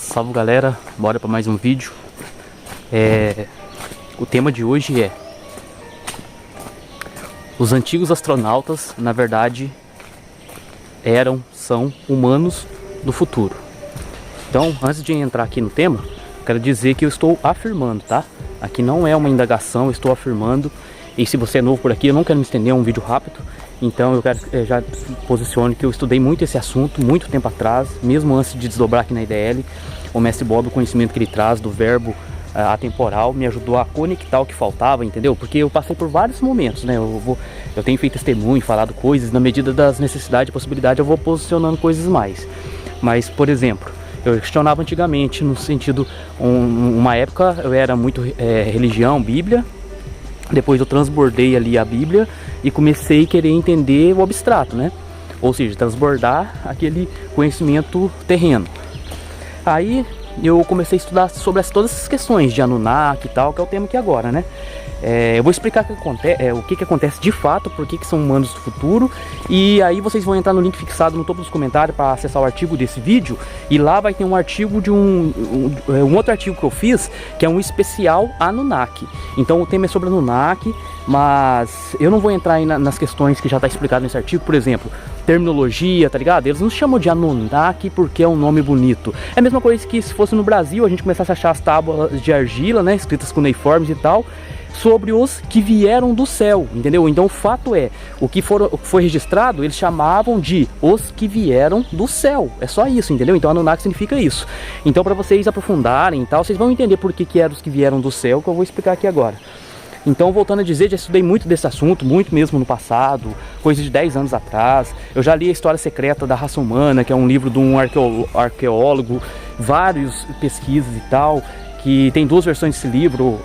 Salve galera, bora para mais um vídeo. O tema de hoje é: os antigos astronautas, na verdade, são humanos do futuro. Então, antes de entrar aqui no tema, quero dizer que eu estou afirmando, tá? Aqui não é uma indagação, eu estou afirmando. E se você é novo por aqui, eu não quero me estender, é um vídeo rápido. Então eu quero já posicione que eu estudei muito esse assunto, muito tempo atrás, mesmo antes de desdobrar aqui na IDL. O mestre Bob, o conhecimento que ele traz do verbo atemporal, me ajudou a conectar o que faltava, entendeu? Porque eu passei por vários momentos, né? Eu tenho feito testemunho, falado coisas, na medida das necessidades e possibilidades eu vou posicionando coisas mais. Mas, por exemplo, eu questionava antigamente, no sentido, uma época eu era muito religião, Bíblia. Depois eu transbordei ali a Bíblia e comecei a querer entender o abstrato, né? Ou seja, transbordar aquele conhecimento terreno. Aí eu comecei a estudar sobre todas essas questões de Anunnaki e tal, que é o tema aqui agora, né? Eu vou explicar o que acontece de fato, por que são humanos do futuro. E aí vocês vão entrar no link fixado no topo dos comentários para acessar o artigo desse vídeo. E lá vai ter um artigo de um outro artigo que eu fiz, que é um especial Anunnaki. Então o tema é sobre Anunnaki, mas eu não vou entrar aí nas questões que já está explicado nesse artigo. Por exemplo, terminologia, tá ligado? Eles não chamam de Anunnaki porque é um nome bonito. É a mesma coisa que se fosse no Brasil a gente começasse a achar as tábuas de argila, né, escritas com cuneiformes e tal, sobre os que vieram do céu, entendeu? Então o fato é, o que foi registrado, eles chamavam de os que vieram do céu. É só isso, entendeu? Então Anunnaki significa isso. Então para vocês aprofundarem e tal, vocês vão entender por que eram os que vieram do céu, que eu vou explicar aqui agora. Então, voltando a dizer, já estudei muito desse assunto, muito mesmo no passado, coisa de 10 anos atrás. Eu já li A História Secreta da Raça Humana, que é um livro de um arqueólogo, várias pesquisas e tal, que tem duas versões desse livro,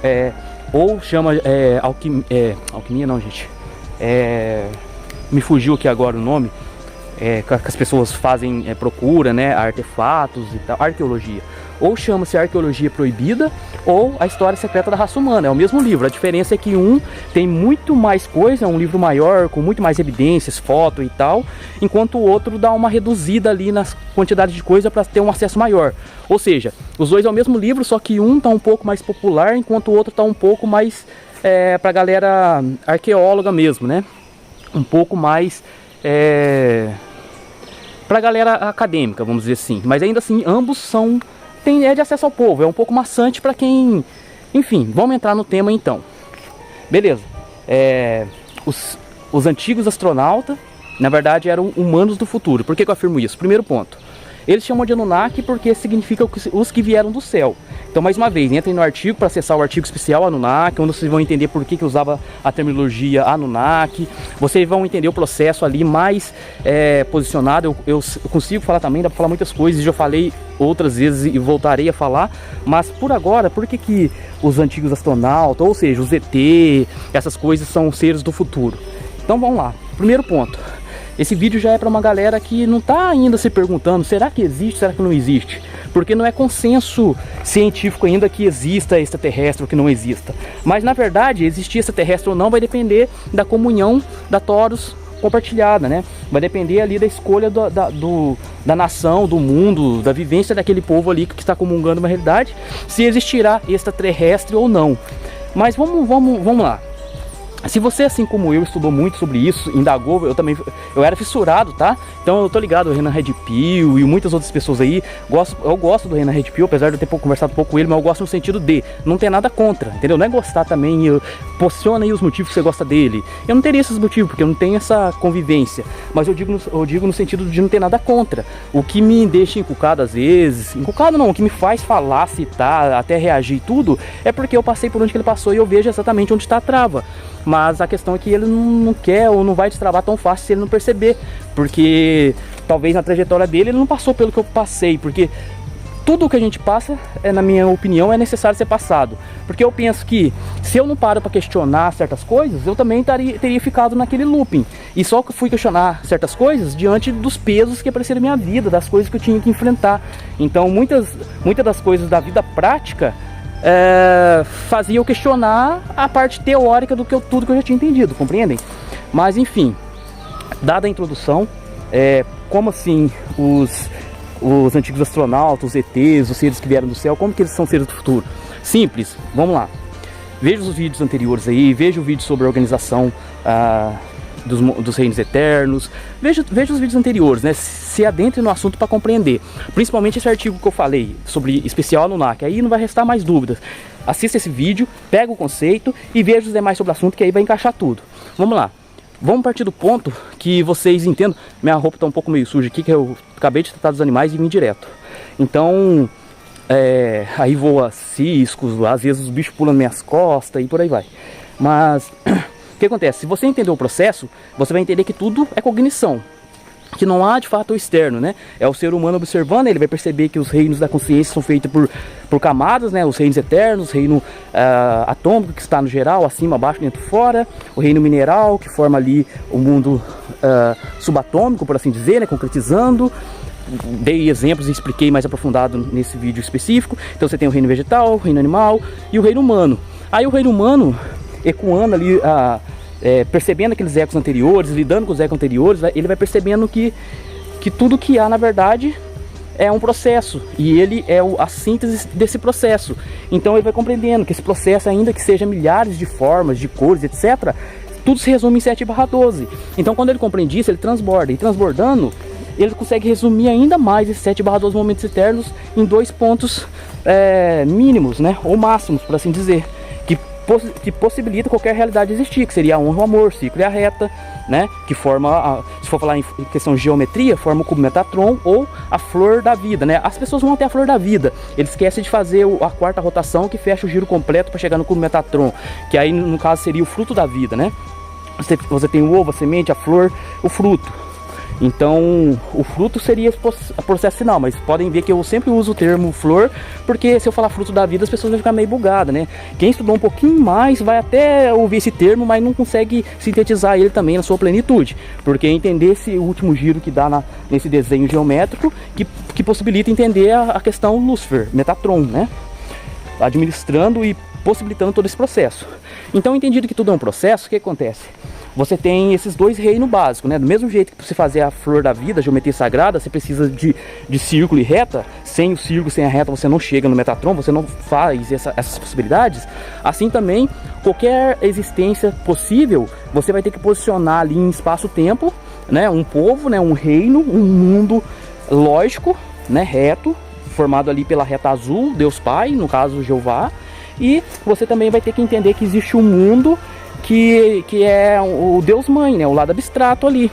ou chama alquimia não, gente, me fugiu aqui agora o nome, que as pessoas fazem procura, né, artefatos e tal, arqueologia. Ou chama-se Arqueologia Proibida, ou A História Secreta da Raça Humana. É o mesmo livro, a diferença é que um tem muito mais coisa, é um livro maior, com muito mais evidências, foto e tal, enquanto o outro dá uma reduzida ali nas quantidades de coisa para ter um acesso maior. Ou seja, os dois é o mesmo livro, só que um está um pouco mais popular, enquanto o outro está um pouco mais para a galera arqueóloga mesmo, né? Um pouco mais para a galera acadêmica, vamos dizer assim. Mas ainda assim, ambos são... é de acesso ao povo, é um pouco maçante para quem... Enfim, vamos entrar no tema então. Beleza. Os antigos astronautas, na verdade, eram humanos do futuro. Por que eu afirmo isso? Primeiro ponto. Eles chamam de Anunnaki porque significa os que vieram do céu. Então, mais uma vez, entrem no artigo para acessar o artigo especial Anunnaki, onde vocês vão entender por que usava a terminologia Anunnaki. Vocês vão entender o processo ali mais posicionado. Eu consigo falar também, dá para falar muitas coisas, já falei outras vezes e voltarei a falar. Mas por agora, por que os antigos astronautas, ou seja, os ET, essas coisas são seres do futuro? Então vamos lá. Primeiro ponto. Esse vídeo já é para uma galera que não está ainda se perguntando, será que existe, será que não existe? Porque não é consenso científico ainda que exista extraterrestre ou que não exista. Mas na verdade, existir extraterrestre ou não vai depender da comunhão da Taurus compartilhada, né? Vai depender ali da escolha da nação, do mundo, da vivência daquele povo ali que está comungando uma realidade, se existirá extraterrestre ou não. Mas vamos lá. Se você, assim como eu, estudou muito sobre isso, indagou, eu era fissurado, tá? Então eu tô ligado ao Renan Redpill e muitas outras pessoas aí. Eu gosto do Renan Redpill, apesar de eu ter conversado um pouco com ele, mas eu gosto no sentido de não ter nada contra, entendeu? Não é gostar também, posiciona aí os motivos que você gosta dele. Eu não teria esses motivos, porque eu não tenho essa convivência. Mas eu digo no sentido de não ter nada contra. O que me deixa encucado às vezes, encucado não, o que me faz falar, citar, até reagir e tudo, é porque eu passei por onde que ele passou e eu vejo exatamente onde está a trava. Mas a questão é que ele não quer ou não vai destravar tão fácil se ele não perceber. Porque talvez na trajetória dele ele não passou pelo que eu passei. Porque tudo o que a gente passa, na minha opinião, é necessário ser passado. Porque eu penso que se eu não paro para questionar certas coisas, eu também teria ficado naquele looping. E só que fui questionar certas coisas diante dos pesos que apareceram na minha vida, das coisas que eu tinha que enfrentar. Então muitas das coisas da vida prática fazia eu questionar a parte teórica tudo que eu já tinha entendido, compreendem? Mas enfim, dada a introdução, como assim os antigos astronautas, os ETs, os seres que vieram do céu, como que eles são seres do futuro? Simples, vamos lá. Veja os vídeos anteriores aí, veja o vídeo sobre a organização dos reinos eternos, veja os vídeos anteriores, né? Se adentre no assunto para compreender. Principalmente esse artigo que eu falei sobre especial Anunnaki, aí não vai restar mais dúvidas. Assista esse vídeo, pega o conceito e veja os demais sobre o assunto, que aí vai encaixar tudo. Vamos lá. Vamos partir do ponto que vocês entendam. Minha roupa está um pouco meio suja aqui, que eu acabei de tratar dos animais e vim direto. Então, aí voa ciscos, às vezes os bichos pulam nas minhas costas e por aí vai. Mas, o que acontece? Se você entender o processo, você vai entender que tudo é cognição. Que não há de fato o externo, né? É o ser humano observando, ele vai perceber que os reinos da consciência são feitos por camadas, né? Os reinos eternos, o reino atômico que está no geral, acima, abaixo, dentro, fora. O reino mineral que forma ali o mundo subatômico, por assim dizer, né? Concretizando. Dei exemplos e expliquei mais aprofundado nesse vídeo específico. Então você tem o reino vegetal, o reino animal e o reino humano. Aí o reino humano, ecoando ali percebendo aqueles ecos anteriores, lidando com os ecos anteriores, ele vai percebendo que tudo que há na verdade é um processo, e ele é a síntese desse processo. Então ele vai compreendendo que esse processo, ainda que seja milhares de formas, de cores, etc., tudo se resume em 7/12. Então quando ele compreende isso, ele transborda, e transbordando, ele consegue resumir ainda mais esses 7/12 momentos eternos em 2 pontos mínimos, né, ou máximos, por assim dizer, que possibilita qualquer realidade existir, que seria a honra, o amor, o ciclo e a reta, né? Que forma, se for falar em questão de geometria, forma o cubo Metatron ou a flor da vida, né? As pessoas vão ter a flor da vida, eles esquecem de fazer a 4ª rotação que fecha o giro completo para chegar no cubo Metatron, que aí no caso seria o fruto da vida, né? Você tem o ovo, a semente, a flor, o fruto. Então, o fruto seria o processo final, mas podem ver que eu sempre uso o termo flor, porque se eu falar fruto da vida, as pessoas vão ficar meio bugadas, né? Quem estudou um pouquinho mais vai até ouvir esse termo, mas não consegue sintetizar ele também na sua plenitude, porque entender esse último giro que dá nesse desenho geométrico, que possibilita entender a questão Lúcifer, Metatron, né? Administrando e possibilitando todo esse processo. Então, entendido que tudo é um processo, o que acontece? Você tem esses 2 reinos básicos, né? Do mesmo jeito que para você fazer a flor da vida, a geometria sagrada, você precisa de círculo e reta. Sem o círculo, sem a reta, você não chega no Metatron, você não faz essas possibilidades. Assim também, qualquer existência possível, você vai ter que posicionar ali em espaço-tempo, né? Um povo, né? Um reino, um mundo lógico, né? Reto, formado ali pela reta azul, Deus Pai, no caso Jeová. E você também vai ter que entender que existe um mundo que é o Deus Mãe, né? O lado abstrato ali.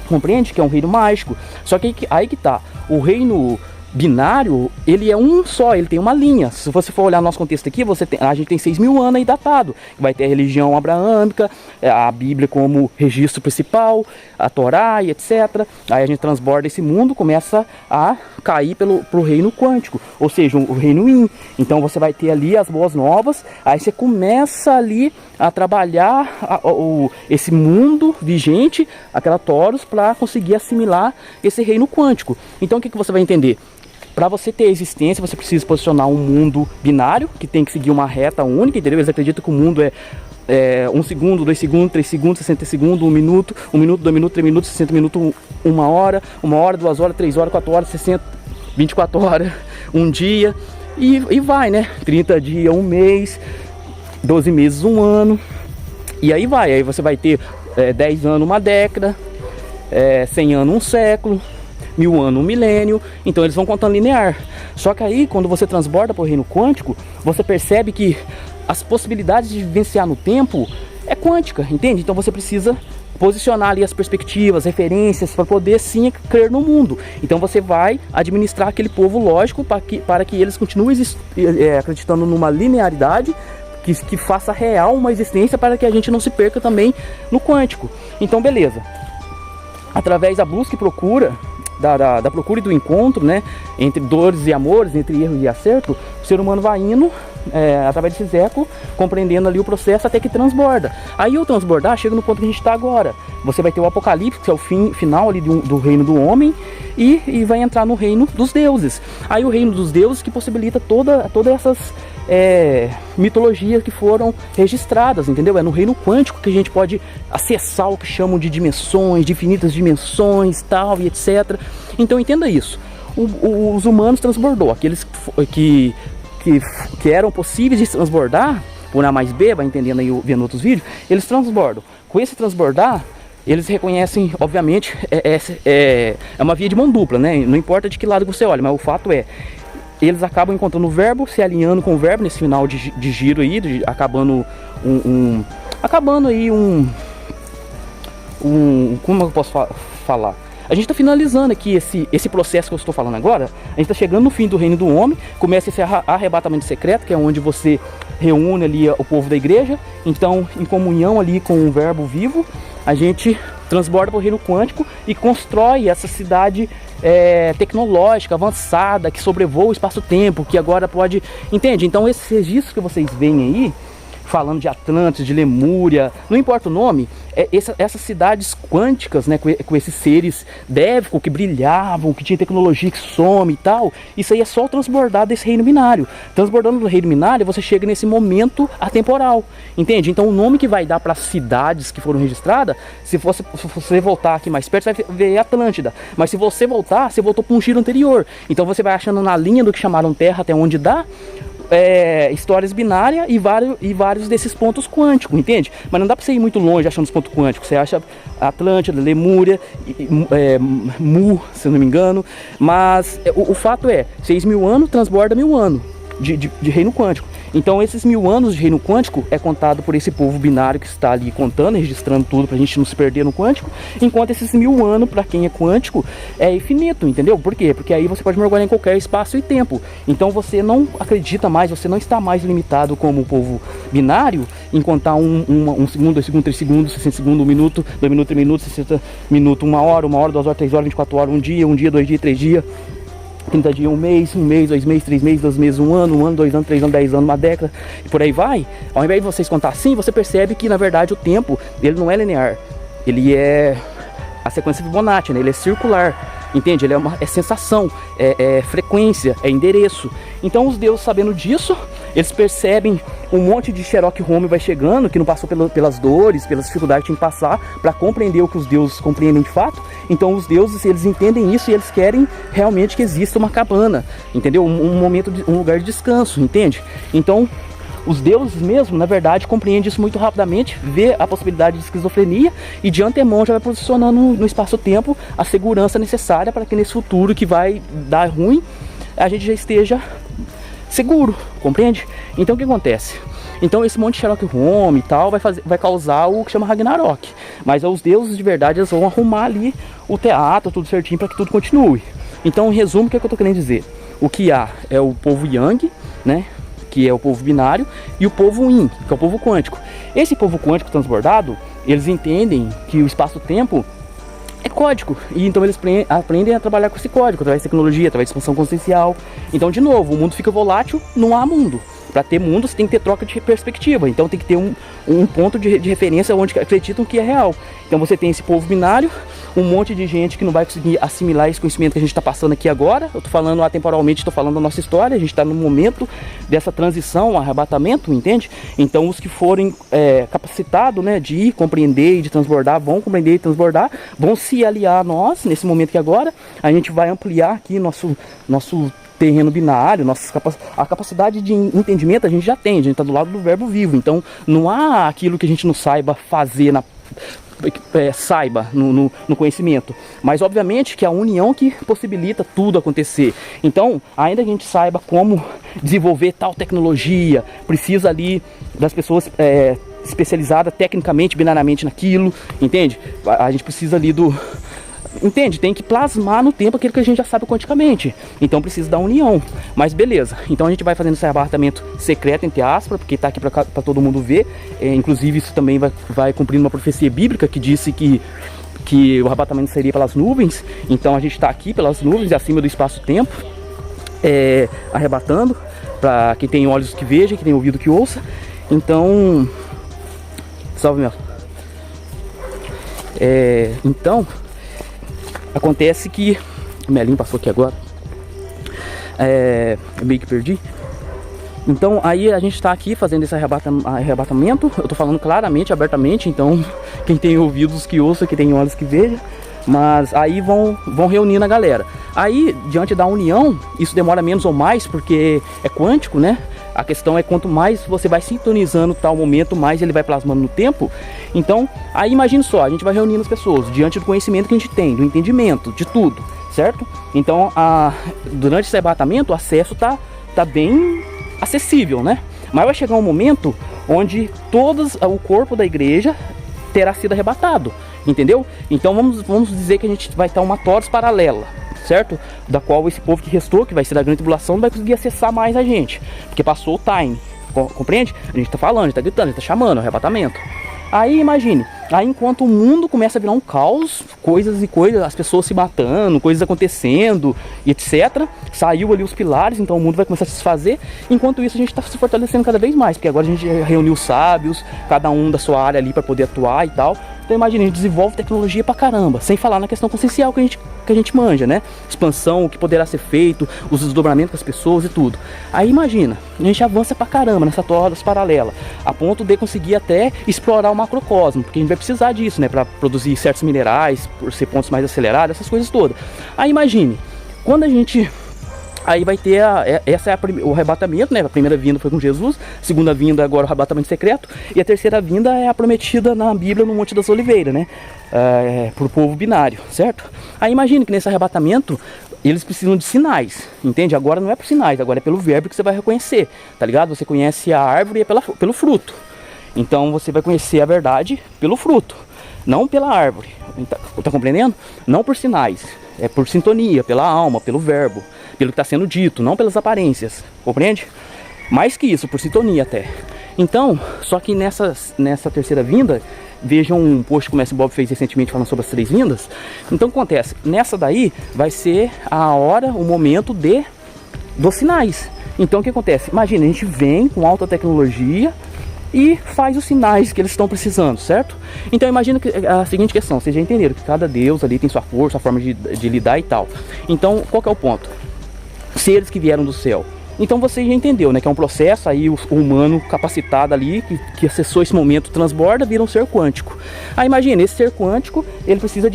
Compreende? Que é um reino mágico. Só que aí que tá. O reino binário, ele é um só, ele tem uma linha. Se você for olhar no nosso contexto aqui, a gente tem 6.000 anos aí datado. Vai ter a religião abraâmica, a Bíblia como registro principal, a Torá e etc. Aí a gente transborda esse mundo, começa a cair pro reino quântico, ou seja, o reino Yin. Então você vai ter ali as boas novas, aí você começa ali a trabalhar esse mundo vigente, aquela Taurus, para conseguir assimilar esse reino quântico. Então o que você vai entender? Para você ter existência, você precisa posicionar um mundo binário, que tem que seguir uma reta única, entendeu? Eles acreditam que o mundo é 1 segundo, 2 segundos, 3 segundos, 60 segundos, 1 minuto, 1 minuto, 2 minutos, 3 minutos, 60 minutos, 1 hora, 2 horas, 3 horas, 4 horas, 60, 24 horas, 1 dia, e vai, né? 30 dias, 1 mês, 12 meses, 1 ano, e aí vai. Aí você vai ter 10 anos, 1 década, 100 anos, 1 século, 1000 anos, 1 milênio. Então eles vão contando linear. Só que aí, quando você transborda para o reino quântico, você percebe que as possibilidades de vivenciar no tempo é quântica, entende? Então você precisa posicionar ali as perspectivas, referências, para poder sim crer no mundo. Então você vai administrar aquele povo lógico para que eles continuem acreditando numa linearidade que faça real uma existência, para que a gente não se perca também no quântico. Então beleza, através da busca e procura, da procura e do encontro, né, entre dores e amores, entre erro e acerto, o ser humano vai indo através desses ecos, compreendendo ali o processo até que transborda. Aí o transbordar chega no ponto que a gente está agora. Você vai ter o Apocalipse, que é o final ali do reino do homem, e vai entrar no reino dos deuses. Aí o reino dos deuses que possibilita todas essas mitologias que foram registradas, entendeu? É no reino quântico que a gente pode acessar o que chamam de dimensões, de infinitas dimensões, tal e etc. Então entenda isso. os humanos transbordou. Aqueles que eram possíveis de transbordar, por A mais B, vai entendendo aí, vendo outros vídeos, eles transbordam. Com esse transbordar, eles reconhecem, obviamente, é uma via de mão dupla, né? Não importa de que lado você olha, mas o fato é, eles acabam encontrando o verbo, se alinhando com o verbo nesse final de giro aí, acabando aí como eu posso falar? A gente está finalizando aqui esse processo que eu estou falando agora. A gente está chegando no fim do reino do homem. Começa esse arrebatamento secreto, que é onde você reúne ali o povo da igreja. Então, em comunhão ali com o verbo vivo, a gente transborda para o reino quântico e constrói essa cidade tecnológica, avançada, que sobrevoa o espaço-tempo, que agora pode... Entende? Então, esses registros que vocês veem aí, falando de Atlantis, de Lemúria, não importa o nome, essas cidades quânticas, né, com esses seres dévicos que brilhavam, que tinha tecnologia que some e tal, isso aí é só o transbordar desse reino binário. Transbordando do reino binário, você chega nesse momento atemporal, entende? Então o nome que vai dar para as cidades que foram registradas, se você voltar aqui mais perto, você vai ver Atlântida, mas se você voltar, você voltou para um giro anterior, então você vai achando na linha do que chamaram Terra até onde dá, histórias binárias e vários desses pontos quânticos, entende? Mas não dá pra você ir muito longe achando os pontos quânticos. Você acha Atlântida, Lemúria, Mu, se eu não me engano. Mas o fato é, 6.000 anos transborda 1.000 anos de reino quântico. Então esses 1.000 anos de reino quântico é contado por esse povo binário que está ali contando, registrando tudo pra gente não se perder no quântico, enquanto esses 1.000 anos, pra quem é quântico, é infinito, entendeu? Por quê? Porque aí você pode mergulhar em qualquer espaço e tempo. Então você não acredita mais, você não está mais limitado como o povo binário em contar um segundo, 2 segundos, 3 segundos, 60 segundos, 1 minuto, 2 minutos, 3 minutos, 60 minutos, 1 hora, 2 horas, 3 horas, 24 horas, 1 dia, 2 dias, 3 dias. 30 dias, 1 mês, 2 meses, 3 meses, 2 meses, 1 ano, 2 anos, 3 anos, 10 anos, uma década, e por aí vai. Ao invés de vocês contar assim, você percebe que na verdade o tempo, ele não é linear, ele é a sequência Fibonacci, né? Ele é circular, entende? Ele é sensação, é frequência, é endereço. Então os deuses, sabendo disso, eles percebem um monte de Sherlock Holmes vai chegando, que não passou pelas dores, pelas dificuldades que tinha que passar, para compreender o que os deuses compreendem de fato. Então os deuses, eles entendem isso e eles querem realmente que exista uma cabana, entendeu? Um lugar de descanso, entende? Então os deuses mesmo, na verdade, compreendem isso muito rapidamente, vê a possibilidade de esquizofrenia e de antemão já vai posicionando no espaço-tempo a segurança necessária para que nesse futuro que vai dar ruim, a gente já esteja seguro, compreende? Então o que acontece? Então esse monte de Sherlock Holmes e tal vai causar o que chama Ragnarok. Mas os deuses de verdade, eles vão arrumar ali o teatro, tudo certinho para que tudo continue. Então em resumo, o que é que eu tô querendo dizer? O que há é o povo Yang, né? Que é o povo binário, e o povo Yin, que é o povo quântico. Esse povo quântico transbordado, eles entendem que o espaço-tempo é código, e então eles aprendem a trabalhar com esse código, através de tecnologia, através de expansão consciencial. Então, de novo, o mundo fica volátil, não há mundo. Para ter mundo, você tem que ter troca de perspectiva, então tem que ter um ponto de referência onde acreditam que é real. Então você tem esse povo binário, um monte de gente que não vai conseguir assimilar esse conhecimento que a gente está passando aqui agora. Eu estou falando atemporalmente, estou falando da nossa história, a gente está no momento dessa transição, arrebatamento, entende? Então os que forem capacitados, né, de ir compreender e de transbordar, vão compreender e transbordar, vão se aliar a nós, nesse momento que agora, a gente vai ampliar aqui nosso terreno binário, a capacidade de entendimento a gente já tem, a gente está do lado do verbo vivo, então não há aquilo que a gente não saiba fazer, saiba no conhecimento, mas obviamente que é a união que possibilita tudo acontecer. Então, ainda que a gente saiba como desenvolver tal tecnologia, precisa ali das pessoas especializadas tecnicamente, binariamente naquilo, entende? A gente precisa ali entende? Tem que plasmar no tempo aquilo que a gente já sabe quanticamente. Então precisa da união. Mas beleza. Então a gente vai fazendo esse arrebatamento secreto, entre aspas, porque está aqui para todo mundo ver. Inclusive isso também vai cumprindo uma profecia bíblica que disse que o arrebatamento seria pelas nuvens. Então a gente está aqui pelas nuvens, acima do espaço-tempo, arrebatando. Para quem tem olhos que veja, quem tem ouvido que ouça. Então, salve meu. Então acontece que o Melinho passou aqui agora, eu meio que perdi. Então aí a gente está aqui fazendo esse arrebatamento. Eu tô falando claramente, abertamente. Então quem tem ouvidos que ouça, quem tem olhos que veja. Mas aí vão reunindo a galera. Aí, diante da união, isso demora menos ou mais, porque é quântico, né? A questão é quanto mais você vai sintonizando tal momento, mais ele vai plasmando no tempo. Então, aí imagine só, a gente vai reunindo as pessoas diante do conhecimento que a gente tem, do entendimento, de tudo, certo? Então, durante esse arrebatamento, o acesso tá bem acessível, né? Mas vai chegar um momento onde o corpo da igreja terá sido arrebatado, entendeu? Então vamos dizer que a gente vai estar uma toros paralela, certo? Da qual esse povo que restou, que vai ser da grande tribulação, não vai conseguir acessar mais a gente, porque passou o time, compreende? A gente tá falando, a gente tá gritando, a gente tá chamando, arrebatamento. Aí imagine, aí enquanto o mundo começa a virar um caos, coisas, as pessoas se matando, coisas acontecendo, etc. Saiu ali os pilares, então o mundo vai começar a se desfazer. Enquanto isso a gente está se fortalecendo cada vez mais, porque agora a gente reuniu os sábios, cada um da sua área ali para poder atuar e tal. Então imagine, a gente desenvolve tecnologia pra caramba, sem falar na questão consciencial que a gente manja, né? Expansão, o que poderá ser feito, os desdobramentos das pessoas e tudo. Aí imagina, a gente avança pra caramba nessa toras paralela, a ponto de conseguir até explorar o macrocosmo, porque a gente vai precisar disso, né? Pra produzir certos minerais, por ser pontos mais acelerados, essas coisas todas. Aí imagine, quando a gente... Aí vai ter o arrebatamento, né? A primeira vinda foi com Jesus, a segunda vinda agora o arrebatamento secreto, e a terceira vinda é a prometida na Bíblia no Monte das Oliveiras, né? Pro povo binário, certo? Aí imagine que nesse arrebatamento eles precisam de sinais, entende? Agora não é por sinais, agora é pelo verbo que você vai reconhecer, tá ligado? Você conhece a árvore pelo fruto. Então você vai conhecer a verdade pelo fruto, não pela árvore. Tá compreendendo? Não por sinais, é por sintonia, pela alma, pelo verbo, pelo que está sendo dito, não pelas aparências, compreende? Mais que isso, por sintonia até. Então, só que nessa terceira vinda, vejam um post que o Mestre Bob fez recentemente falando sobre as 3 vindas. Então o que acontece? Nessa daí vai ser a hora, o momento dos sinais. Então o que acontece? Imagina, a gente vem com alta tecnologia e faz os sinais que eles estão precisando, certo? Então imagina que a seguinte questão, vocês já entenderam que cada deus ali tem sua força, sua forma de lidar e tal. Então qual que é o ponto? Seres que vieram do céu. Então você já entendeu, né? Que é um processo aí, o humano capacitado ali, que acessou esse momento, transborda, vira um ser quântico. Aí imagina, esse ser quântico, ele precisa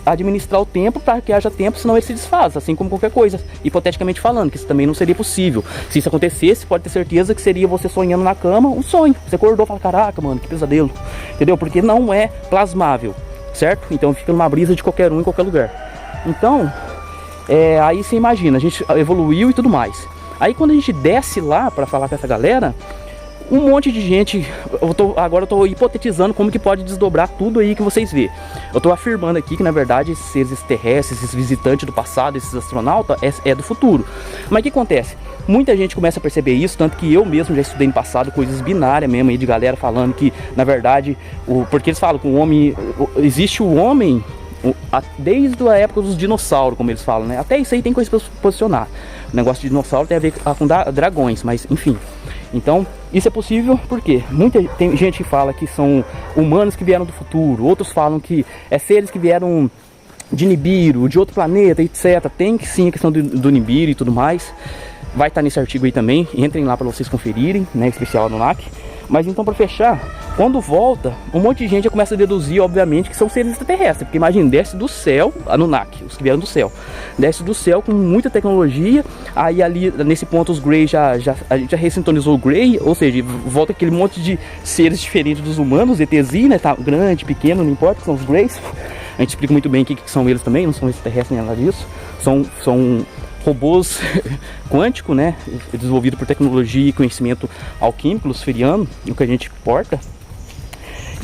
administrar o tempo para que haja tempo, senão ele se desfaz, assim como qualquer coisa. Hipoteticamente falando, que isso também não seria possível. Se isso acontecesse, pode ter certeza que seria você sonhando na cama, um sonho. Você acordou e fala, caraca, mano, que pesadelo. Entendeu? Porque não é plasmável, certo? Então fica numa brisa de qualquer um, em qualquer lugar. Então... aí você imagina, a gente evoluiu e tudo mais. Aí quando a gente desce lá para falar com essa galera, um monte de gente, agora eu tô hipotetizando como que pode desdobrar tudo aí que vocês vê. Eu tô afirmando aqui que na verdade esses seres terrestres, esses visitantes do passado, esses astronautas, é do futuro. Mas o que acontece? Muita gente começa a perceber isso, tanto que eu mesmo já estudei no passado coisas binárias mesmo aí de galera falando que na verdade, porque eles falam que o homem, existe o homem desde a época dos dinossauros, como eles falam, né? Até isso aí tem coisa para se posicionar. O negócio de dinossauro tem a ver com dragões, mas enfim. Então, isso é possível porque tem gente que fala que são humanos que vieram do futuro, outros falam que é seres que vieram de Nibiru, de outro planeta, etc. Tem que sim a questão do Nibiru e tudo mais. Vai estar nesse artigo aí também, entrem lá para vocês conferirem, né? Especial Anunnaki. Mas então, para fechar, quando volta, um monte de gente já começa a deduzir, obviamente, que são seres extraterrestres. Porque imagina, desce do céu, Anunnaki, os que vieram do céu. Desce do céu com muita tecnologia. Aí ali, nesse ponto, os Grey a gente já ressintonizou o Grey. Ou seja, volta aquele monte de seres diferentes dos humanos, ETzinho, né? Tá grande, pequeno, não importa, são os Greys. A gente explica muito bem o que são eles também, não são extraterrestres nem nada disso. São robôs quânticos, né, desenvolvido por tecnologia e conhecimento alquímico, luciferiano, o que a gente porta.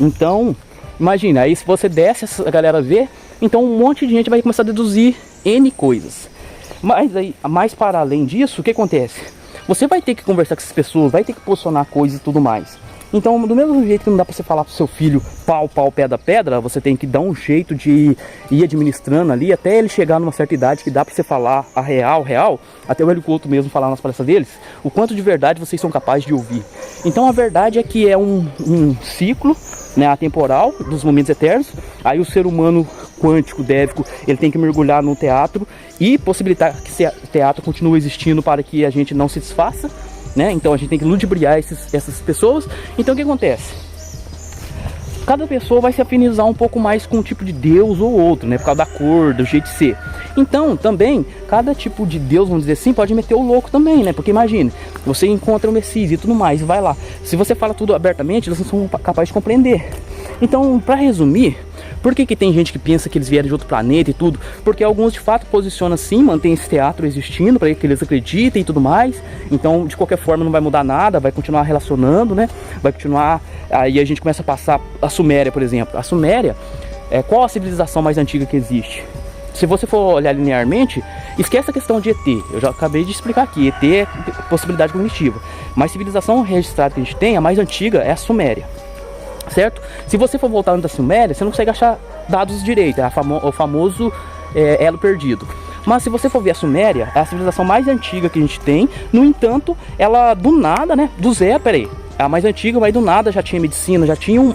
Então, imagina, aí se você desce, a galera vê, então um monte de gente vai começar a deduzir N coisas. Mas aí, mais para além disso, o que acontece? Você vai ter que conversar com essas pessoas, vai ter que posicionar coisas e tudo mais. Então, do mesmo jeito que não dá pra você falar pro seu filho pau, pedra, pedra, você tem que dar um jeito de ir administrando ali, até ele chegar numa certa idade que dá pra você falar a real, até o Hélio Couto mesmo falar nas palestras deles, o quanto de verdade vocês são capazes de ouvir. Então, a verdade é que é um ciclo, né, atemporal, dos momentos eternos. Aí o ser humano quântico, dévico, ele tem que mergulhar no teatro e possibilitar que esse teatro continue existindo para que a gente não se desfaça. Né? Então a gente tem que ludibriar essas pessoas. Então o que acontece? cada pessoa vai se afinizar um pouco mais com um tipo de Deus ou outro, né? Por causa da cor, do jeito de ser. Então, também, cada tipo de Deus, vamos dizer assim, pode meter o louco também, né? Porque imagine, você encontra o Messias e tudo mais, vai lá. Se você fala tudo abertamente, eles não são capazes de compreender. Então, para resumir, por que tem gente que pensa que eles vieram de outro planeta e tudo? Porque alguns de fato posicionam assim, mantém esse teatro existindo para que eles acreditem e tudo mais. Então, de qualquer forma, não vai mudar nada, vai continuar relacionando, né? Vai continuar. Aí a gente começa a passar a Suméria, por exemplo. A Suméria, qual a civilização mais antiga que existe? Se você for olhar linearmente, esquece a questão de ET. Eu já acabei de explicar aqui. ET é possibilidade cognitiva. Mas civilização registrada que a gente tem, a mais antiga é a Suméria. Certo? Se você for voltar da Suméria, você não consegue achar dados direito, é o famoso elo perdido. Mas se você for ver a Suméria, é a civilização mais antiga que a gente tem. No entanto, ela do nada, né, do zero, peraí, a mais antiga, mas do nada já tinha medicina,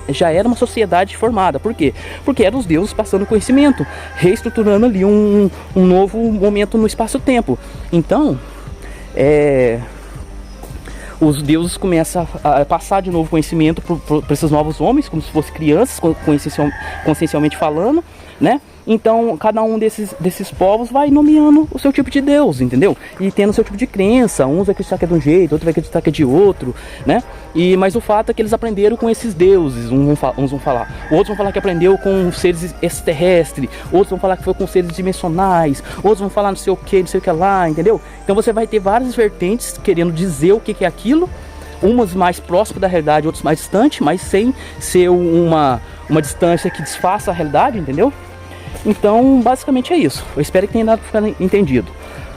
já era uma sociedade formada. Por quê? Porque eram os deuses passando conhecimento, reestruturando ali um novo momento no espaço-tempo. Então, os deuses começam a passar de novo conhecimento para esses novos homens, como se fossem crianças, consciencialmente falando, né? Então, cada um desses povos vai nomeando o seu tipo de Deus, entendeu? E tendo o seu tipo de crença. Uns vai acreditar que é de um jeito, outro vai acreditar que é de outro, né? Mas o fato é que eles aprenderam com esses deuses. Uns vão falar. Outros vão falar que aprendeu com seres extraterrestres. Outros vão falar que foi com seres dimensionais. Outros vão falar não sei o que lá, entendeu? Então você vai ter várias vertentes querendo dizer o que é aquilo. Umas mais próximas da realidade, outras mais distantes, mas sem ser uma distância que desfaça a realidade, entendeu? Então, basicamente é isso. Eu espero que tenha dado para ficar entendido.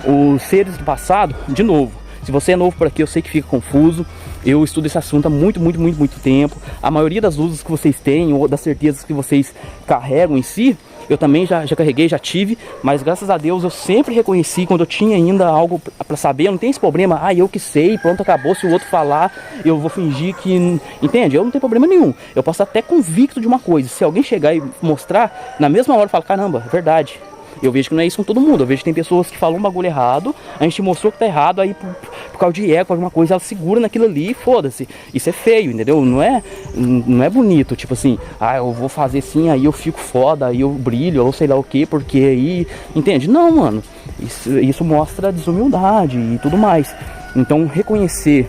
Os seres do passado, de novo, se você é novo por aqui, eu sei que fica confuso. Eu estudo esse assunto há muito tempo. A maioria das luzes que vocês têm, ou das certezas que vocês carregam em si, eu também já carreguei, já tive. Mas graças a Deus eu sempre reconheci quando eu tinha ainda algo para saber. Eu não tenho esse problema, eu que sei, pronto, acabou. Se o outro falar, eu vou fingir que... Entende? Eu não tenho problema nenhum. Eu posso estar até convicto de uma coisa. Se alguém chegar e mostrar, na mesma hora eu falo, caramba, é verdade. Eu vejo que não é isso com todo mundo. Eu vejo que tem pessoas que falam um bagulho errado, a gente mostrou que tá errado, aí por causa de eco, alguma coisa, ela segura naquilo ali e foda-se. Isso é feio, entendeu? Não é bonito, tipo assim, eu vou fazer assim, aí eu fico foda, aí eu brilho, ou sei lá o que, porque aí... Entende? Não, mano. Isso mostra desumildade e tudo mais. Então, reconhecer,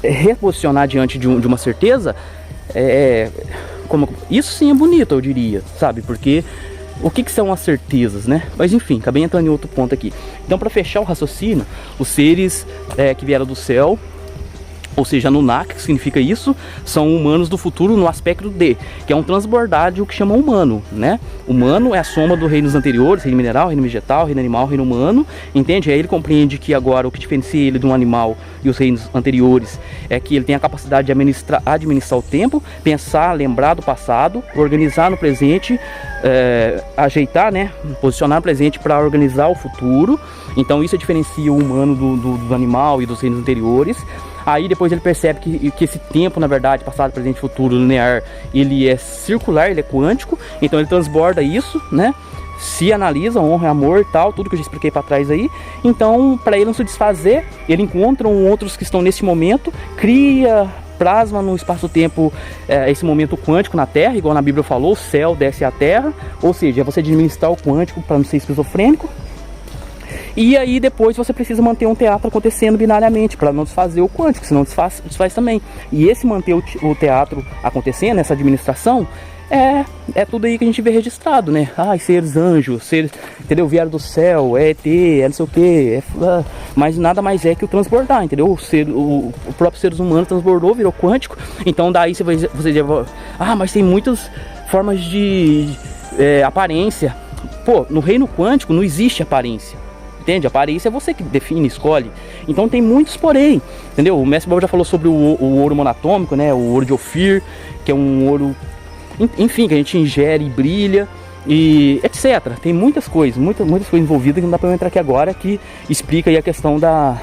reposicionar diante de uma certeza, isso sim é bonito, eu diria, sabe? Porque... O que são as certezas, né? Mas enfim, acabei entrando em outro ponto aqui. Então, para fechar o raciocínio, os seres que vieram do céu, ou seja, Anunnaki, que significa isso, são humanos do futuro no aspecto de, que é um transbordar de o que chama humano, né? Humano é a soma dos reinos anteriores, reino mineral, reino vegetal, reino animal, reino humano, entende? Aí ele compreende que agora o que diferencia ele de um animal e os reinos anteriores é que ele tem a capacidade de administrar o tempo, pensar, lembrar do passado, organizar no presente, ajeitar, né? Posicionar no presente para organizar o futuro. Então isso diferencia o humano do animal e dos reinos anteriores. Aí depois ele percebe que esse tempo, na verdade, passado, presente, futuro, linear, ele é circular, ele é quântico. Então ele transborda isso, né? Se analisa, honra, amor e tal, tudo que eu já expliquei para trás aí. Então, para ele não se desfazer, ele encontra outros que estão nesse momento, cria, plasma no espaço-tempo esse momento quântico na Terra, igual na Bíblia falou, o céu desce à Terra. Ou seja, é você administrar o quântico para não ser esquizofrênico. E aí depois você precisa manter um teatro acontecendo binariamente para não desfazer o quântico, senão desfaz também. E esse manter o teatro acontecendo, essa administração, é tudo aí que a gente vê registrado, né? Seres anjos, seres, entendeu? Vieram do céu, ET, não sei o que, mas nada mais é que o transbordar, entendeu? O próprio seres humanos transbordou, virou quântico. Então daí você vai, mas tem muitas formas de aparência. Pô, no reino quântico não existe aparência. Entende? A aparência é você que define, escolhe. Então tem muitos porém, entendeu? O mestre Bob já falou sobre o ouro monatômico, né? O ouro de Ofir, que é um ouro, enfim, que a gente ingere e brilha, e etc. Tem muitas coisas envolvidas que não dá pra eu entrar aqui agora, que explica aí a questão da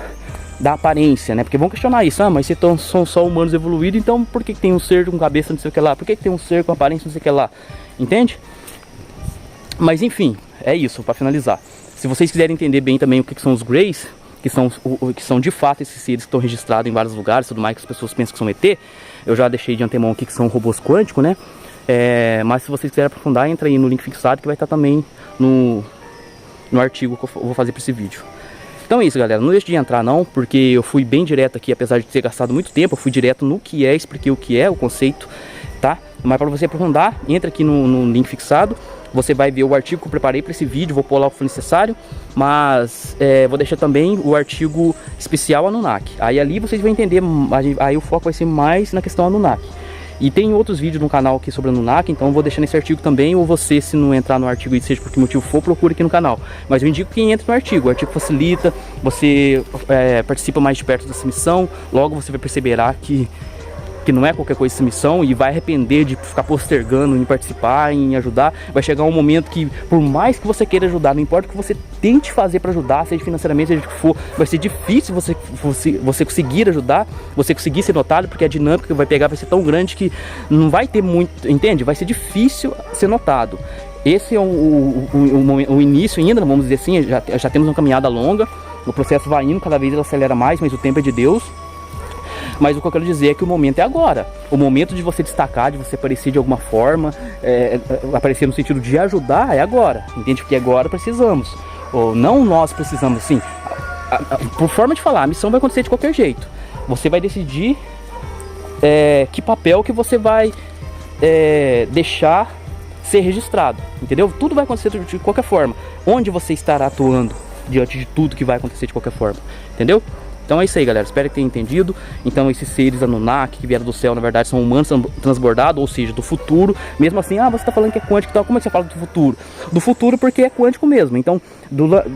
aparência, né? Porque vão questionar isso, mas se são só humanos evoluídos, então por que tem um ser com cabeça não sei o que lá? Por que tem um ser com aparência não sei o que lá? Entende? Mas enfim, é isso, para finalizar. Se vocês quiserem entender bem também o que são os Greys, que são de fato esses seres que estão registrados em vários lugares, tudo mais, que as pessoas pensam que são ET. Eu já deixei de antemão aqui que são robôs quânticos, né? Mas se vocês quiserem aprofundar, entra aí no link fixado que vai estar também no artigo que eu vou fazer para esse vídeo. Então é isso, galera, não deixe de entrar não, porque eu fui bem direto aqui, apesar de ter gastado muito tempo, eu fui direto no que é, expliquei o que é, o conceito, tá? Mas para você aprofundar, entra aqui no link fixado, você vai ver o artigo que eu preparei para esse vídeo, vou pôr lá o que for necessário, mas vou deixar também o artigo especial Anunnaki. Aí ali vocês vão entender, aí o foco vai ser mais na questão Anunnaki. E tem outros vídeos no canal aqui sobre Anunnaki, então eu vou deixar nesse artigo também, ou você, se não entrar no artigo e seja por que motivo for, procure aqui no canal. Mas eu indico que entre no artigo, o artigo facilita, você participa mais de perto dessa missão, logo você vai perceber que não é qualquer coisa essa missão e vai arrepender de ficar postergando em participar, em ajudar. Vai chegar um momento que, por mais que você queira ajudar, não importa o que você tente fazer para ajudar, seja financeiramente, seja o que for, vai ser difícil você conseguir ajudar, você conseguir ser notado, porque a dinâmica que vai pegar vai ser tão grande que não vai ter muito, entende? Vai ser difícil ser notado. Esse é o início ainda, vamos dizer assim, já temos uma caminhada longa, o processo vai indo, cada vez ele acelera mais, mas o tempo é de Deus. Mas o que eu quero dizer é que o momento é agora. O momento de você destacar, de você aparecer de alguma forma, aparecer no sentido de ajudar, é agora. Entende? Porque agora precisamos. Ou não nós precisamos, assim. Por forma de falar, a missão vai acontecer de qualquer jeito. Você vai decidir que papel que você vai deixar ser registrado. Entendeu? Tudo vai acontecer de qualquer forma. Onde você estará atuando diante de tudo que vai acontecer de qualquer forma. Entendeu? Então é isso aí, galera, espero que tenham entendido. Então esses seres Anunnaki que vieram do céu, na verdade, são humanos transbordados, ou seja, do futuro. Mesmo assim, você está falando que é quântico e tal, como é que você fala do futuro? Do futuro porque é quântico mesmo. Então,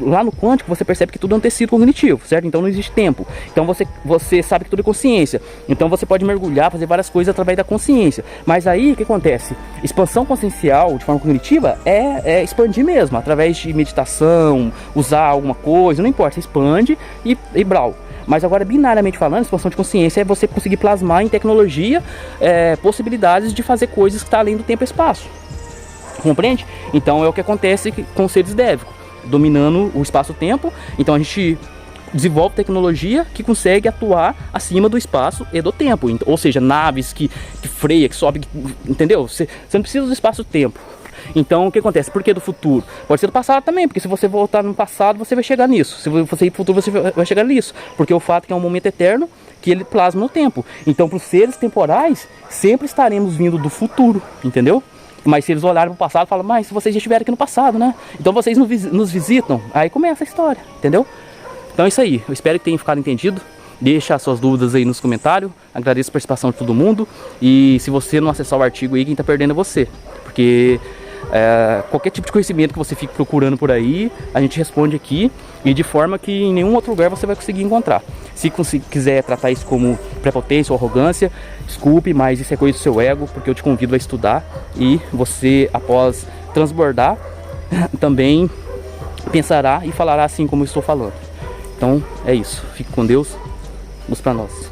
lá no quântico você percebe que tudo é um tecido cognitivo, certo? Então não existe tempo. Então você sabe que tudo é consciência. Então você pode mergulhar, fazer várias coisas através da consciência. Mas aí, o que acontece? Expansão consciencial de forma cognitiva é expandir mesmo, através de meditação, usar alguma coisa, não importa, você expande e brau. Mas agora, binariamente falando, expansão de consciência é você conseguir plasmar em tecnologia possibilidades de fazer coisas que estão além do tempo e espaço. Compreende? Então é o que acontece com os seres dévicos, dominando o espaço-tempo. Então a gente desenvolve tecnologia que consegue atuar acima do espaço e do tempo. Ou seja, naves que freia, que sobe, entendeu? Você não precisa do espaço-tempo. Então o que acontece? Por que do futuro? Pode ser do passado também, porque se você voltar no passado você vai chegar nisso. Se você ir pro futuro você vai chegar nisso. Porque o fato é que é um momento eterno que ele plasma no tempo. Então para os seres temporais sempre estaremos vindo do futuro, entendeu? Mas se eles olharem para o passado, falam, mas vocês já estiveram aqui no passado, né? Então vocês nos visitam. Aí começa a história, entendeu? Então é isso aí, eu espero que tenham ficado entendido. Deixa suas dúvidas aí nos comentários. Agradeço a participação de todo mundo. E se você não acessar o artigo aí, quem tá perdendo é você. Porque qualquer tipo de conhecimento que você fique procurando por aí, a gente responde aqui. E de forma que em nenhum outro lugar você vai conseguir encontrar. Se quiser tratar isso como prepotência ou arrogância, desculpe, mas isso é coisa do seu ego. Porque eu te convido a estudar. E você, após transbordar, também pensará e falará assim como eu estou falando. Então é isso, fique com Deus, luz para nós.